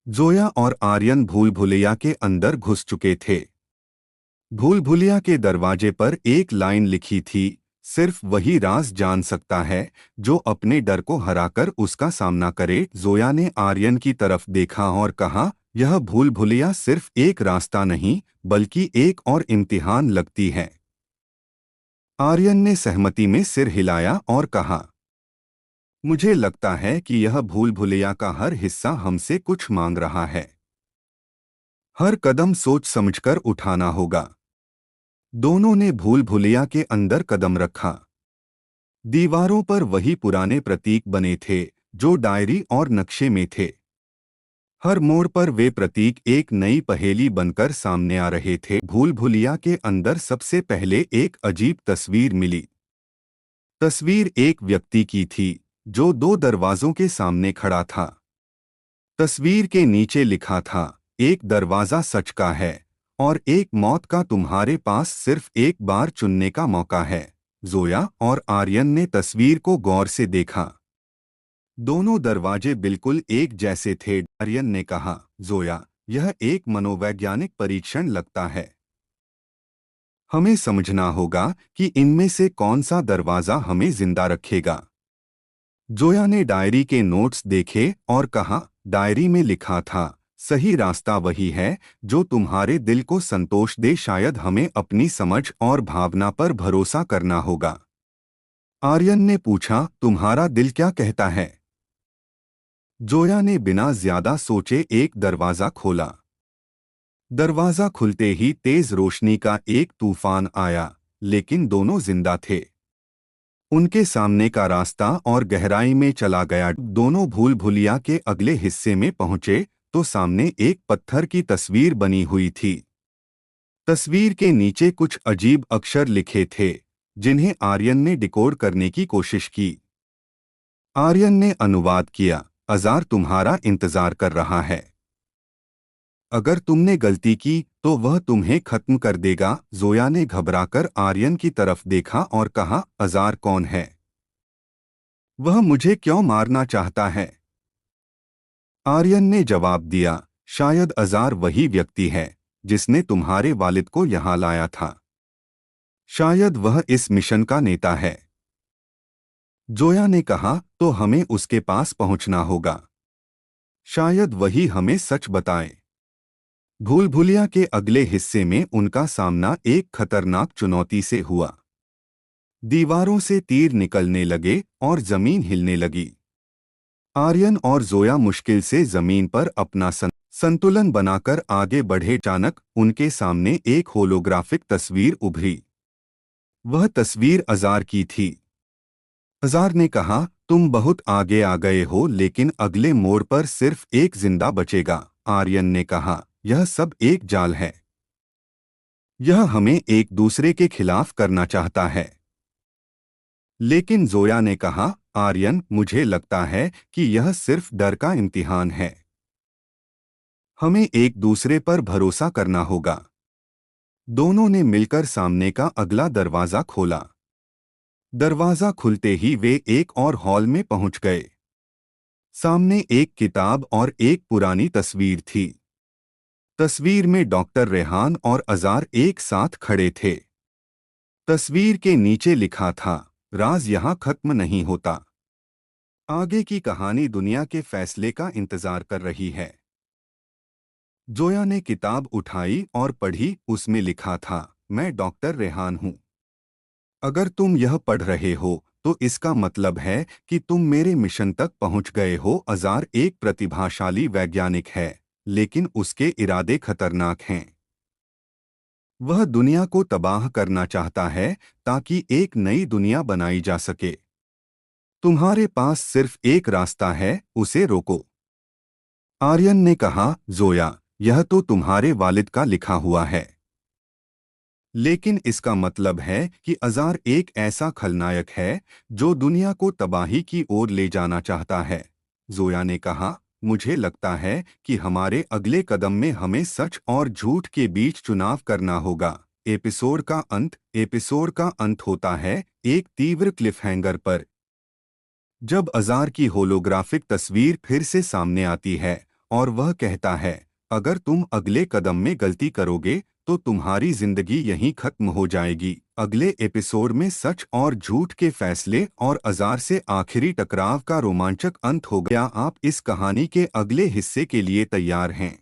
जोया और आर्यन भूल भुलैया के अंदर घुस चुके थे। भूल भुलैया के दरवाजे पर एक लाइन लिखी थी, सिर्फ वही राज जान सकता है जो अपने डर को हराकर उसका सामना करे। जोया ने आर्यन की तरफ देखा और कहा, यह भूल भुलैया सिर्फ एक रास्ता नहीं बल्कि एक और इम्तिहान लगती है। आर्यन ने सहमति में सिर हिलाया और कहा, मुझे लगता है कि यह भूल भुलैया का हर हिस्सा हमसे कुछ मांग रहा है। हर कदम सोच समझकर उठाना होगा। दोनों ने भूल भुलैया के अंदर कदम रखा। दीवारों पर वही पुराने प्रतीक बने थे जो डायरी और नक्शे में थे। हर मोड़ पर वे प्रतीक एक नई पहेली बनकर सामने आ रहे थे। भूल भुलैया के अंदर सबसे पहले एक अजीब तस्वीर मिली। तस्वीर एक व्यक्ति की थी जो दो दरवाजों के सामने खड़ा था। तस्वीर के नीचे लिखा था, एक दरवाजा सच का है और एक मौत का तुम्हारे पास सिर्फ एक बार चुनने का मौका है। जोया और आर्यन ने तस्वीर को गौर से देखा। दोनों दरवाजे बिल्कुल एक जैसे थे। आर्यन ने कहा, जोया, यह एक मनोवैज्ञानिक परीक्षण लगता है। हमें समझना होगा कि इनमें से कौन सा दरवाजा हमें जिंदा रखेगा। जोया ने डायरी के नोट्स देखे और कहा, डायरी में लिखा था, सही रास्ता वही है जो तुम्हारे दिल को संतोष दे। शायद हमें अपनी समझ और भावना पर भरोसा करना होगा। आर्यन ने पूछा, तुम्हारा दिल क्या कहता है? जोया ने बिना ज्यादा सोचे एक दरवाजा खोला। दरवाजा खुलते ही तेज रोशनी का एक तूफान आया, लेकिन दोनों जिंदा थे। उनके सामने का रास्ता और गहराई में चला गया। दोनों भूल भुलैया के अगले हिस्से में पहुंचे तो सामने एक पत्थर की तस्वीर बनी हुई थी। तस्वीर के नीचे कुछ अजीब अक्षर लिखे थे जिन्हें आर्यन ने डिकोड करने की कोशिश की। आर्यन ने अनुवाद किया, अज़ार तुम्हारा इंतजार कर रहा है। अगर तुमने गलती की तो वह तुम्हें खत्म कर देगा। जोया ने घबराकर आर्यन की तरफ देखा और कहा, अज़ार कौन है? वह मुझे क्यों मारना चाहता है? आर्यन ने जवाब दिया, शायद अज़ार वही व्यक्ति है जिसने तुम्हारे वालिद को यहाँ लाया था। शायद वह इस मिशन का नेता है। जोया ने कहा, तो हमें उसके पास पहुंचना होगा। शायद वही हमें सच बताए। भूल भुलैया के अगले हिस्से में उनका सामना एक खतरनाक चुनौती से हुआ। दीवारों से तीर निकलने लगे और जमीन हिलने लगी। आर्यन और जोया मुश्किल से जमीन पर अपना संतुलन बनाकर आगे बढ़े। अचानक उनके सामने एक होलोग्राफिक तस्वीर उभरी। वह तस्वीर अज़ार की थी। अज़ार ने कहा, तुम बहुत आगे आ गए हो लेकिन अगले मोड़ पर सिर्फ एक जिंदा बचेगा। आर्यन ने कहा, यह सब एक जाल है। यह हमें एक दूसरे के खिलाफ करना चाहता है। लेकिन जोया ने कहा, आर्यन, मुझे लगता है कि यह सिर्फ डर का इम्तिहान है। हमें एक दूसरे पर भरोसा करना होगा। दोनों ने मिलकर सामने का अगला दरवाजा खोला। दरवाजा खुलते ही वे एक और हॉल में पहुंच गए। सामने एक किताब और एक पुरानी तस्वीर थी। तस्वीर में डॉक्टर रेहान और अज़ार एक साथ खड़े थे। तस्वीर के नीचे लिखा था, राज यहाँ खत्म नहीं होता। आगे की कहानी दुनिया के फैसले का इंतजार कर रही है। जोया ने किताब उठाई और पढ़ी। उसमें लिखा था, मैं डॉक्टर रेहान हूँ। अगर तुम यह पढ़ रहे हो तो इसका मतलब है कि तुम मेरे मिशन तक पहुंच गए हो। अज़ार एक प्रतिभाशाली वैज्ञानिक है, लेकिन उसके इरादे खतरनाक हैं। वह दुनिया को तबाह करना चाहता है ताकि एक नई दुनिया बनाई जा सके। तुम्हारे पास सिर्फ एक रास्ता है, उसे रोको। आर्यन ने कहा, जोया, यह तो तुम्हारे वालिद का लिखा हुआ है। लेकिन इसका मतलब है कि अज़ार एक ऐसा खलनायक है जो दुनिया को तबाही की ओर ले जाना चाहता है। जोया ने कहा, मुझे लगता है कि हमारे अगले कदम में हमें सच और झूठ के बीच चुनाव करना होगा। एपिसोड का अंत होता है एक तीव्र क्लिफहैंगर पर। जब अज़ार की होलोग्राफिक तस्वीर फिर से सामने आती है और वह कहता है, अगर तुम अगले कदम में गलती करोगे तो तुम्हारी जिंदगी यहीं खत्म हो जाएगी। अगले एपिसोड में सच और झूठ के फैसले और अज़ार से आखिरी टकराव का रोमांचक अंत होगा। क्या आप इस कहानी के अगले हिस्से के लिए तैयार हैं?